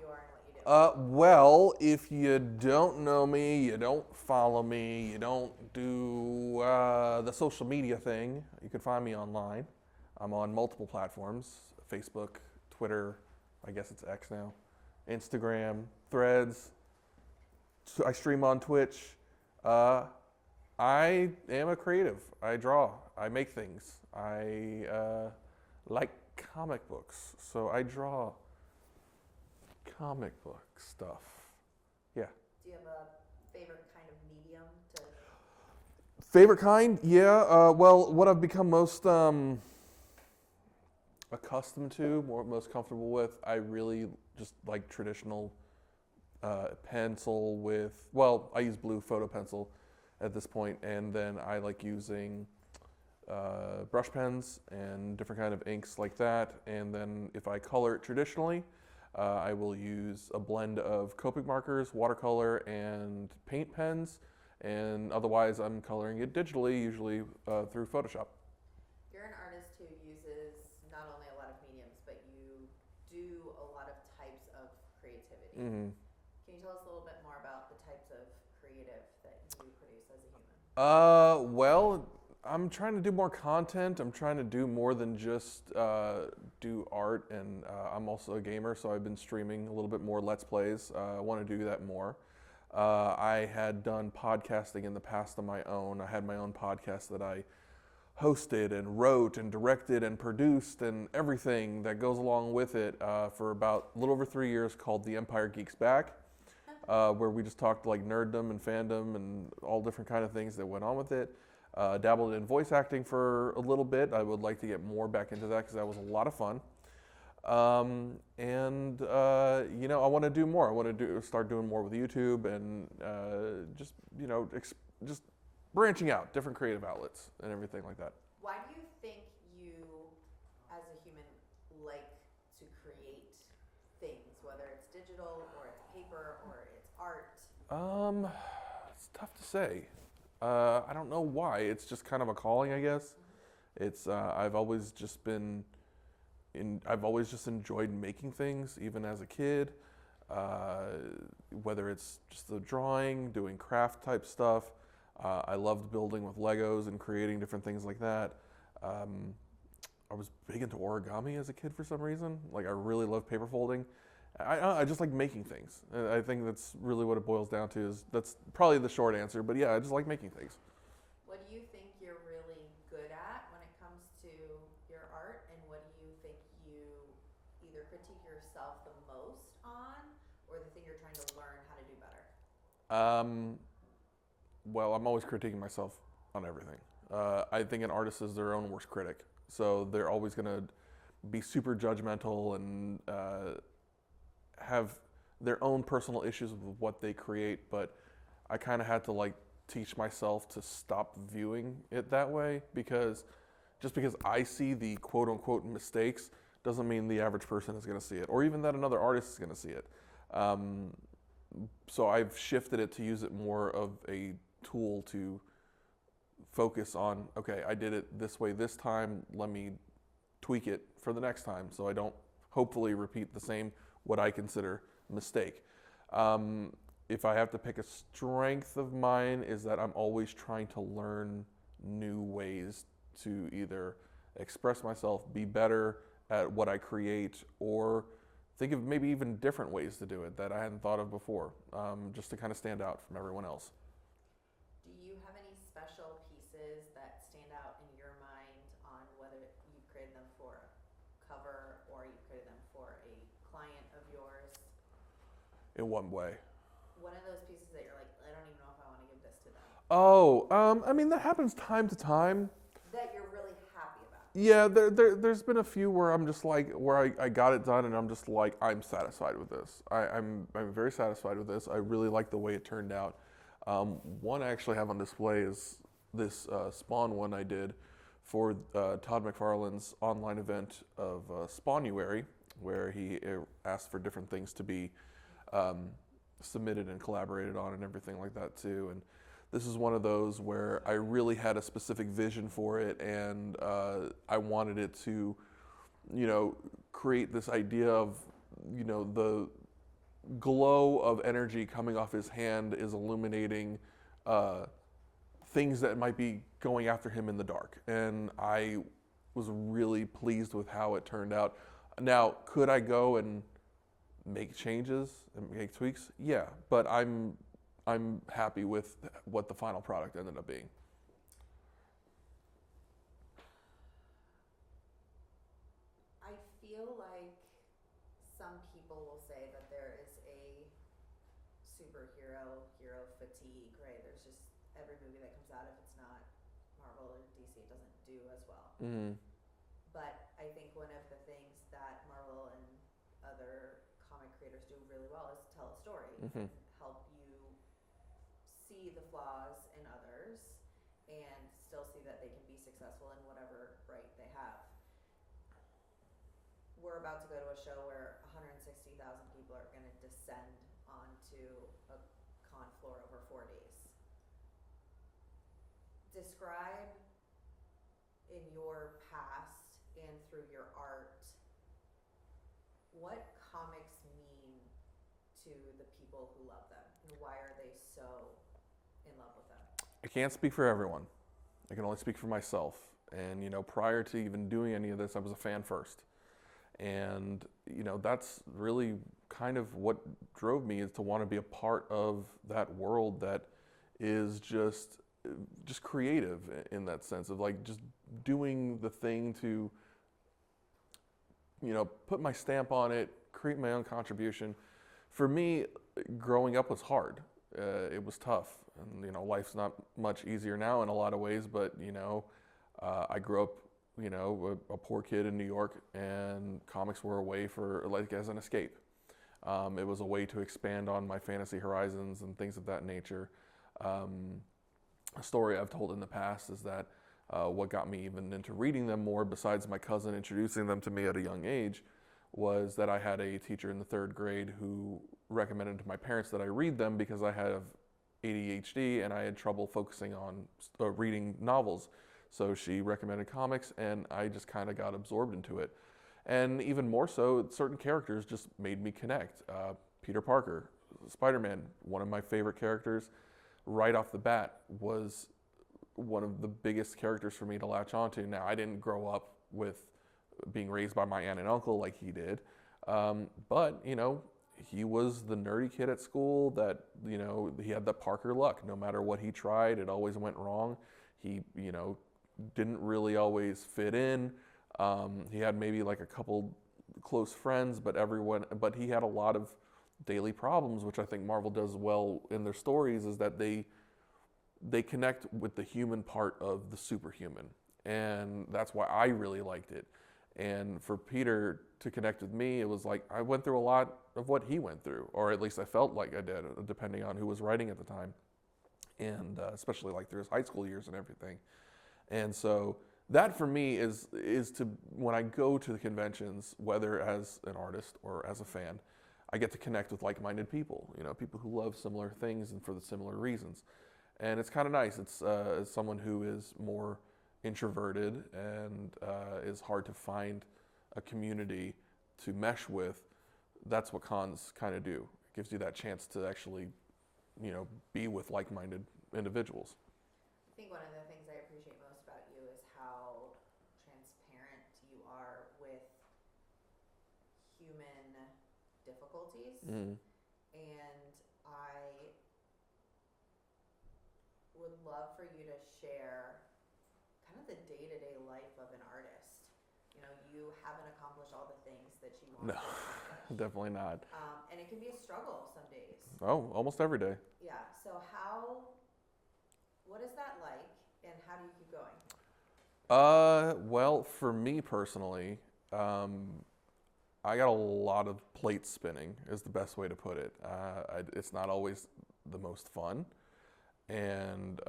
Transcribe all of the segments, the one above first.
are and what you do? Well, if you don't know me, you don't follow me, you don't do the social media thing, you can find me online. I'm on multiple platforms: Facebook, Twitter, I guess it's X now, Instagram, Threads. I stream on Twitch. Uh, I am a creative. I draw. I make things. I like comic books, so I draw comic book stuff. Yeah. Do you have a favorite kind of medium to? Favorite kind? Yeah. Well, what I've become most accustomed to, most comfortable with, I really just like traditional pencil with. Well, I use blue photo pencil at this point, and then I like using brush pens and different kind of inks like that. And then if I color it traditionally, I will use a blend of Copic markers, watercolor, and paint pens. And otherwise, I'm coloring it digitally, usually through Photoshop. You're an artist who uses not only a lot of mediums, but you do a lot of types of creativity. Mm-hmm. Can you tell us a little bit more about the types of creative that you produce as a human? Well, I'm trying to do more content. I'm trying to do more than just do art, and I'm also a gamer, so I've been streaming a little bit more Let's Plays. I want to do that more. I had done podcasting in the past on my own. I had my own podcast that I hosted and wrote and directed and produced and everything that goes along with it for about a little over 3 years, called The Empire Geeks Back, where we just talked like nerddom and fandom and all different kind of things that went on with it. Dabbled in voice acting for a little bit. I would like to get more back into that because that was a lot of fun. I want to do more. I want to start doing more with YouTube and just branching out, different creative outlets and everything like that. Why do you think you, as a human, like to create things, whether it's digital or it's paper or it's art? It's tough to say. I don't know why. It's just kind of a calling, I guess. It's I've always just enjoyed making things, even as a kid. Whether it's just the drawing, doing craft type stuff. I loved building with Legos and creating different things like that. I was big into origami as a kid for some reason. Like, I really love paper folding. I just like making things. I think that's really what it boils down to. That's probably the short answer. But yeah, I just like making things. What do you think you're really good at when it comes to your art, and what do you think you either critique yourself the most on, or the thing you're trying to learn how to do better? Well, I'm always critiquing myself on everything. I think an artist is their own worst critic. So they're always going to be super judgmental and have their own personal issues with what they create. But I kind of had to like teach myself to stop viewing it that way, because just because I see the quote unquote mistakes doesn't mean the average person is going to see it, or even that another artist is going to see it. So I've shifted it to use it more of a tool to focus on, okay, I did it this way this time, let me tweak it for the next time so I don't hopefully repeat the same, what I consider, mistake. If I have to pick a strength of mine, is that I'm always trying to learn new ways to either express myself, be better at what I create, or think of maybe even different ways to do it that I hadn't thought of before, just to kind of stand out from everyone else. Do you have any special pieces that stand out in your mind on whether you created them for a cover or you created them for a client of yours? In what way? One of those pieces that you're like, I don't even know if I want to give this to them. Oh, I mean, that happens time to time. That you're really happy about. Yeah, there's been a few where I'm just like, where I got it done and I'm just like, I'm satisfied with this. I'm very satisfied with this. I really like the way it turned out. One I actually have on display is this Spawn one I did for Todd McFarlane's online event of Spawnuary, where he asked for different things to be submitted and collaborated on and everything like that too. And this is one of those where I really had a specific vision for it, and I wanted it to, create this idea of, the glow of energy coming off his hand is illuminating things that might be going after him in the dark. And I was really pleased with how it turned out. Now, could I go and make changes and make tweaks? Yeah, but I'm happy with what the final product ended up being. I feel like some people will say that there is a superhero hero fatigue, right? There's just every movie that comes out, if it's not Marvel or DC, it doesn't do as well. Mm-hmm. But I think one of the things that Marvel and other comic creators do really well is tell a story and help you see the flaws in others and still see that they can be successful in whatever right they have. We're about to go to a show where 160,000 people are going to descend onto a con floor over 4 days. Describe in your past and through your art what comics mean to the people who love them and why are they so in love with them? I can't speak for everyone. I can only speak for myself. And, prior to even doing any of this, I was a fan first. And, that's really kind of what drove me, is to want to be a part of that world that is just creative in that sense of like just doing the thing to, put my stamp on it, create my own contribution. For me, growing up was hard. It was tough. And, life's not much easier now in a lot of ways, but, I grew up, a poor kid in New York, and comics were a way as an escape. It was a way to expand on my fantasy horizons and things of that nature. A story I've told in the past is that what got me even into reading them more, besides my cousin introducing them to me at a young age, was that I had a teacher in the 3rd grade who recommended to my parents that I read them because I have ADHD and I had trouble focusing on reading novels. So she recommended comics, and I just kind of got absorbed into it. And even more so, certain characters just made me connect. Peter Parker, Spider-Man, one of my favorite characters, right off the bat was one of the biggest characters for me to latch onto. Now, I didn't grow up with being raised by my aunt and uncle like he did, but, he was the nerdy kid at school that, he had the Parker luck. No matter what he tried, it always went wrong. He, didn't really always fit in. He had maybe like a couple close friends, but he had a lot of daily problems, which I think Marvel does well in their stories, is that they connect with the human part of the superhuman. And that's why I really liked it. And for Peter to connect with me, it was like I went through a lot of what he went through, or at least I felt like I did, depending on who was writing at the time. And especially like through his high school years and everything. And so that for me is to, when I go to the conventions, whether as an artist or as a fan, I get to connect with like-minded people, people who love similar things and for the similar reasons. And it's kind of nice. It's as someone who is more introverted and is hard to find a community to mesh with. That's what cons kind of do. It gives you that chance to actually, be with like-minded individuals. I think one of the things I appreciate most about you is how transparent you are with human difficulties. Mm. And I would love for you to share kind of the day-to-day life of an artist. You haven't accomplished all the things that you want to accomplish. Definitely not. And it can be a struggle some days. Oh, almost every day. Yeah. So what is that like, and how do you keep going? Well, for me personally, I got a lot of plates spinning is the best way to put it. It's not always the most fun. And,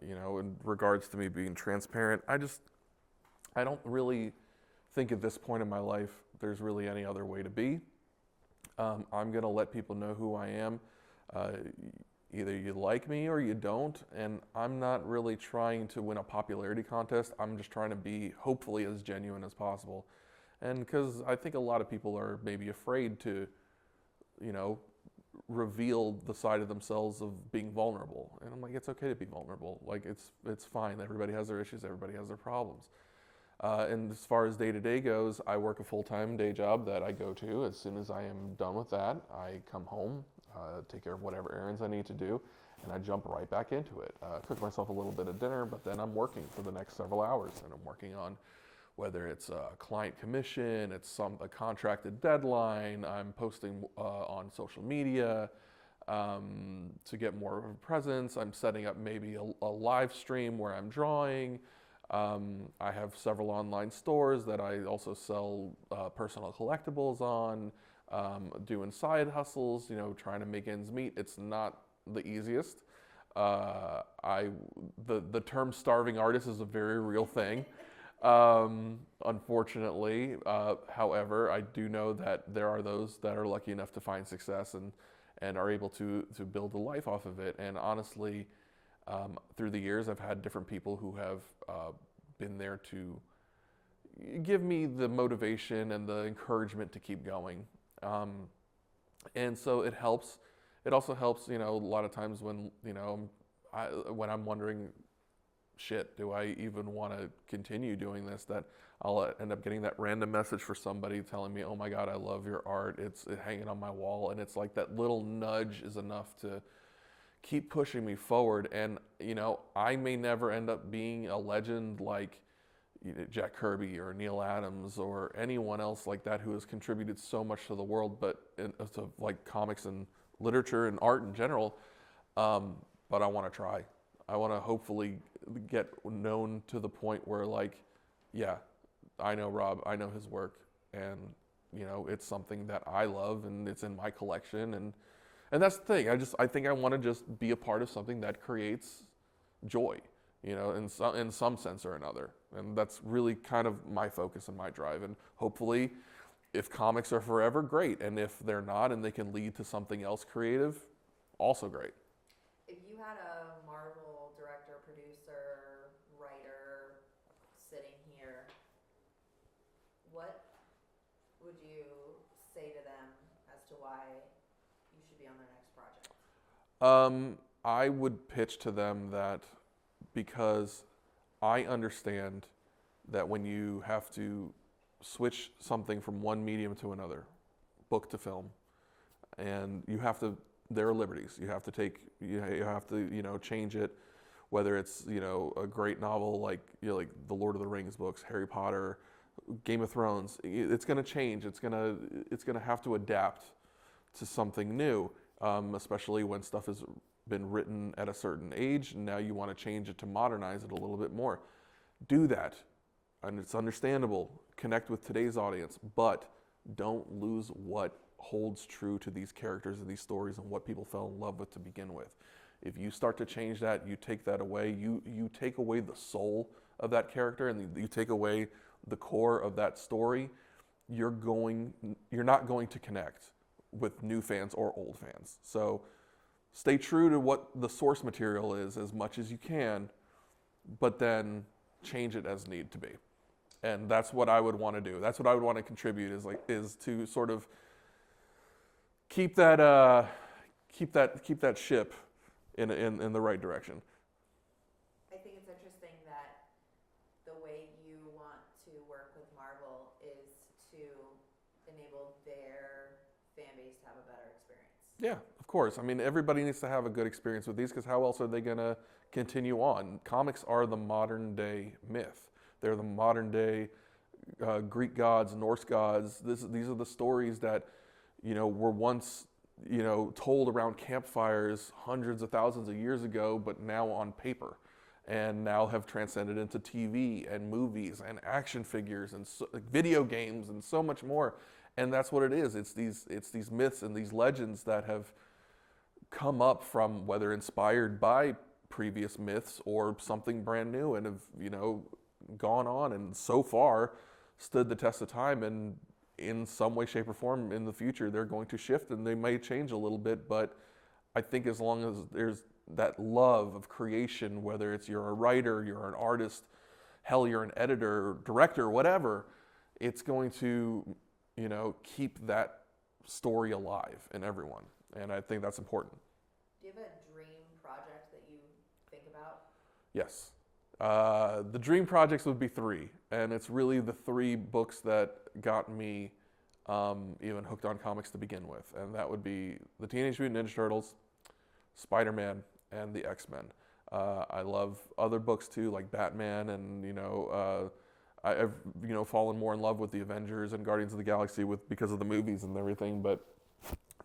in regards to me being transparent, I don't really think at this point in my life there's really any other way to be. I'm going to let people know who I am. Either you like me or you don't, and I'm not really trying to win a popularity contest. I'm just trying to be hopefully as genuine as possible. And because I think a lot of people are maybe afraid to, revealed the side of themselves of being vulnerable. And I'm like, it's okay to be vulnerable. Like, it's fine. Everybody has their issues. Everybody has their problems. And as far as day-to-day goes, I work a full-time day job that I go to. As soon as I am done with that, I come home, take care of whatever errands I need to do, and I jump right back into it. Cook myself a little bit of dinner, but then I'm working for the next several hours, and I'm working on whether it's a client commission, it's a contracted deadline, I'm posting on social media to get more of a presence. I'm setting up maybe a live stream where I'm drawing. I have several online stores that I also sell personal collectibles on, doing side hustles, trying to make ends meet. It's not the easiest. The term starving artist is a very real thing. Unfortunately, however, I do know that there are those that are lucky enough to find success and are able to build a life off of it. And honestly, through the years, I've had different people who have been there to give me the motivation and the encouragement to keep going. And so it helps. It also helps, a lot of times when, when I'm wondering, shit, do I even want to continue doing this, that I'll end up getting that random message for somebody telling me, oh my God, I love your art. It's hanging on my wall. And it's like that little nudge is enough to keep pushing me forward. And, I may never end up being a legend like Jack Kirby or Neil Adams or anyone else like that who has contributed so much to the world, but to like comics and literature and art in general. But I want to try. I want to hopefully get known to the point where, like, yeah, I know Rob, I know his work, and it's something that I love, and it's in my collection, and that's the thing. I think I want to just be a part of something that creates joy, in some sense or another, and that's really kind of my focus and my drive. And hopefully, if comics are forever, great, and if they're not, and they can lead to something else creative, also great. If you had a Marvel director, producer, writer sitting here, what would you say to them as to why you should be on their next project? I would pitch to them that because I understand that when you have to switch something from one medium to another, book to film, and there are liberties. You have to change it, whether it's, a great novel like the Lord of the Rings books, Harry Potter, Game of Thrones. It's going to change. It's going to have to adapt to something new, especially when stuff has been written at a certain age, and now you want to change it to modernize it a little bit more. Do that, and it's understandable. Connect with today's audience, but don't lose what holds true to these characters and these stories and what people fell in love with to begin with. If you start to change that, you take that away, you take away the soul of that character, and you take away the core of that story, you're not going to connect with new fans or old fans. So stay true to what the source material is as much as you can, but then change it as need to be. And that's what I would want to do. That's what I would want to contribute, is to sort of keep that ship in the right direction. I think it's interesting that the way you want to work with Marvel is to enable their fan base to have a better experience. Yeah, of course. I mean, everybody needs to have a good experience with these, because how else are they going to continue on? Comics are the modern day myth. They're the modern day Greek gods, Norse gods. These are the stories that were once told around campfires hundreds of thousands of years ago, but now on paper, and now have transcended into TV and movies and action figures and video games and so much more. And that's what it is. It's these myths and these legends that have come up from, whether inspired by previous myths or something brand new, and have gone on and so far stood the test of time. And in some way, shape, or form in the future, they're going to shift, and they may change a little bit. But I think as long as there's that love of creation, whether it's you're a writer, you're an artist, hell, you're an editor, director, whatever, it's going to keep that story alive in everyone. And I think that's important. Do you have a dream project that you think about? Yes. The dream projects would be 3, and it's really the 3 books that got me even hooked on comics to begin with, and that would be the Teenage Mutant Ninja Turtles, Spider-Man, and the X-Men. I love other books too, like Batman, and I've fallen more in love with the Avengers and Guardians of the Galaxy because of the movies and everything. But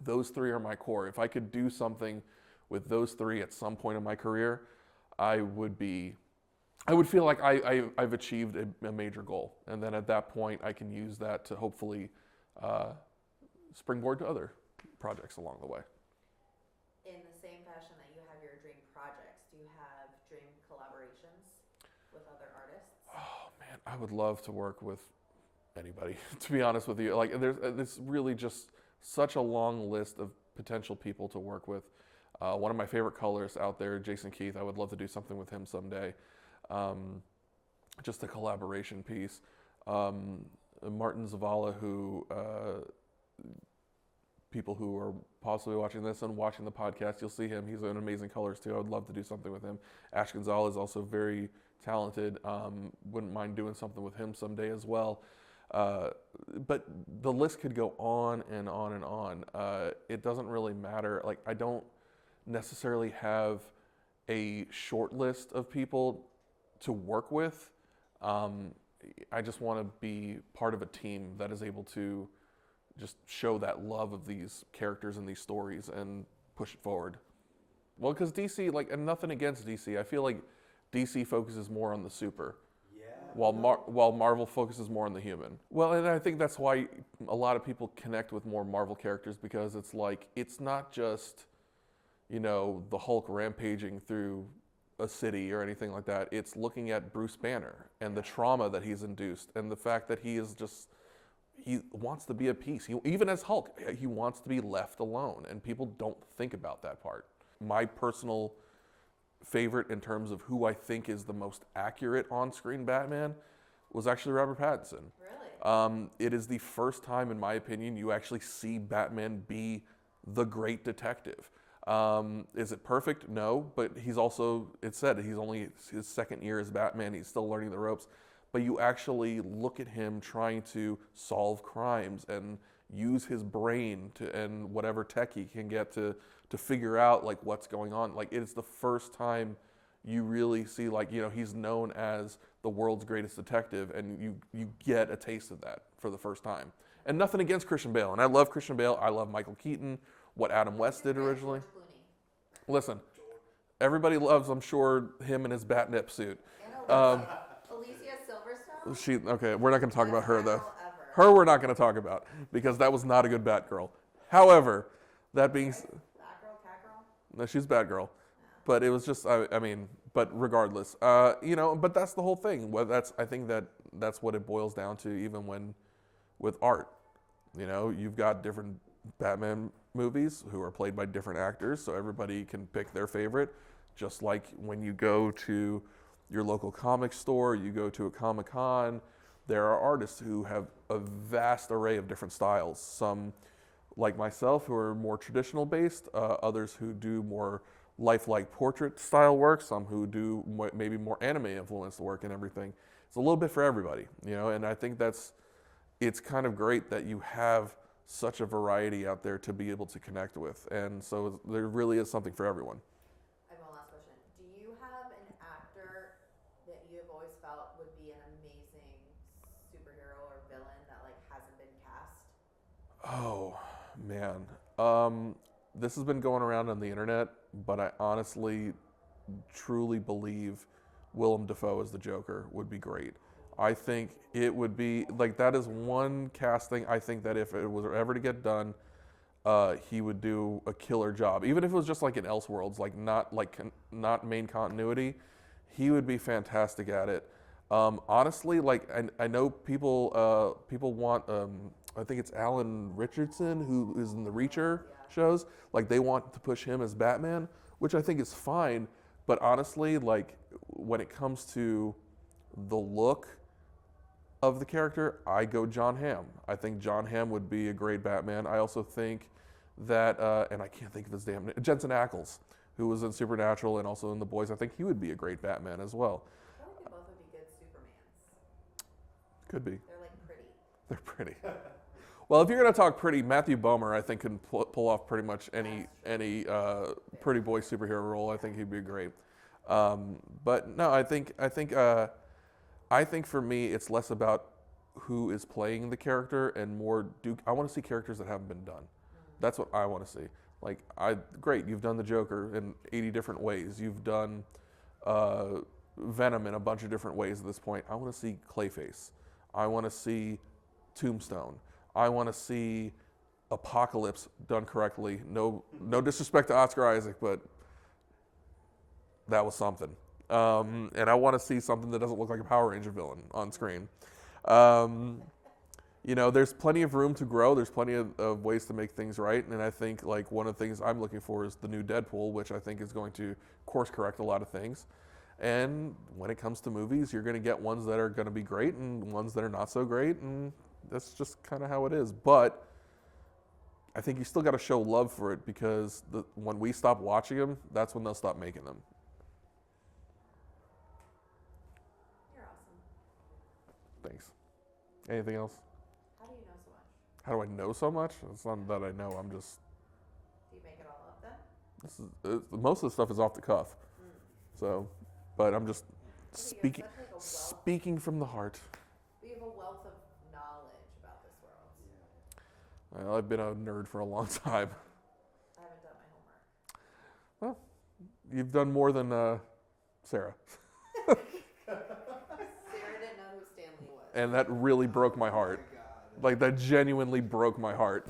those 3 are my core. If I could do something with those 3 at some point in my career, I would feel like I've achieved a major goal, and then at that point I can use that to hopefully springboard to other projects along the way. In the same fashion that you have your dream projects, do you have dream collaborations with other artists? Oh man, I would love to work with anybody, to be honest with you. Like there's really just such a long list of potential people to work with. One of my favorite colorists out there, Jason Keith, I would love to do something with him someday. Just a collaboration piece. Martin Zavala, who people who are possibly watching this and watching the podcast, you'll see him. He's an amazing colorist too. I would love to do something with him. Ash Gonzalez is also very talented. Wouldn't mind doing something with him someday as well. But the list could go on and on and on. It doesn't really matter. Like, I don't necessarily have a short list of people to work with. I just want to be part of a team that is able to just show that love of these characters and these stories and push it forward. Well, because DC, and nothing against DC, I feel like DC focuses more on the super, while Marvel focuses more on the human. Well, and I think that's why a lot of people connect with more Marvel characters, because it's not just, the Hulk rampaging through a city or anything like that. It's looking at Bruce Banner and the trauma that he's induced, and the fact that he wants to be at peace. Even as Hulk, he wants to be left alone, and people don't think about that part. My personal favorite in terms of who I think is the most accurate on-screen Batman was actually Robert Pattinson. Really? It is the first time, in my opinion, you actually see Batman be the great detective. Is it perfect? No, but he's also, it said he's only his second year as Batman. He's still learning the ropes. But you actually look at him trying to solve crimes and use his brain and whatever tech he can get to figure out what's going on. It's the first time you really see he's known as the world's greatest detective, and you get a taste of that for the first time. And nothing against Christian Bale, and I love Christian Bale. I love Michael Keaton, what Adam West did originally. Listen, everybody loves, I'm sure, him in his Batnip suit. Alicia Silverstone? Okay, we're not going to talk about her though. Her we're not going to talk about, because that was not a good Batgirl. However, that being Batgirl, Catgirl? no, she's Batgirl, but it was just but regardless, but that's the whole thing. I think that's what it boils down to, even with art. You've got different Batman movies who are played by different actors, so everybody can pick their favorite. Just like when you go to your local comic store, you go to a Comic-Con, there are artists who have a vast array of different styles. Some, like myself, who are more traditional based, others who do more lifelike portrait style work, some who do maybe more anime influenced work and everything. It's a little bit for everybody, and I think it's kind of great that you have such a variety out there to be able to connect with, and so there really is something for everyone. I have one last question. Do you have an actor that you have always felt would be an amazing superhero or villain that hasn't been cast? Oh man, this has been going around on the internet, but I honestly truly believe Willem Dafoe as the Joker would be great. I think it would be that is one casting. I think that if it was ever to get done, he would do a killer job. Even if it was just in Elseworlds, not main continuity, he would be fantastic at it. Honestly, I know people want. I think it's Alan Richardson, who is in the Reacher shows. They want to push him as Batman, which I think is fine. But honestly, when it comes to the look of the character, I go John Hamm. I think John Hamm would be a great Batman. I also think that, and I can't think of his damn name, Jensen Ackles, who was in Supernatural and also in The Boys. I think he would be a great Batman as well. I feel like they both would be good Supermans. Could be. They're like pretty. They're pretty. Well, if you're going to talk pretty, Matthew Bomer, I think, can pull off pretty much any pretty boy superhero role. I think he'd be great. But no, I think for me, it's less about who is playing the character and more I want to see characters that haven't been done. That's what I want to see. Like, great, you've done the Joker in 80 different ways. You've done Venom in a bunch of different ways at this point. I want to see Clayface. I want to see Tombstone. I want to see Apocalypse done correctly. No disrespect to Oscar Isaac, but that was something. And I want to see something that doesn't look like a Power Ranger villain on screen. There's plenty of room to grow. There's plenty of ways to make things right. And I think like one of the things I'm looking for is the new Deadpool, which I think is going to course correct a lot of things. And when it comes to movies, you're going to get ones that are going to be great and ones that are not so great. And that's just kind of how it is. But I think you still got to show love for it, because when we stop watching them, that's when they'll stop making them. You're awesome. Thanks. Anything else? How do you know so much? How do I know so much? It's not that I know. I'm just. Do you make it all up then? Most of the stuff is off the cuff. So, but I'm just speaking from the heart. We have a wealth of knowledge about this world. Well, I've been a nerd for a long time. I haven't done my homework. Well, you've done more than Sarah. Sarah didn't know who Stanley was. And that really broke my heart. Like, that genuinely broke my heart.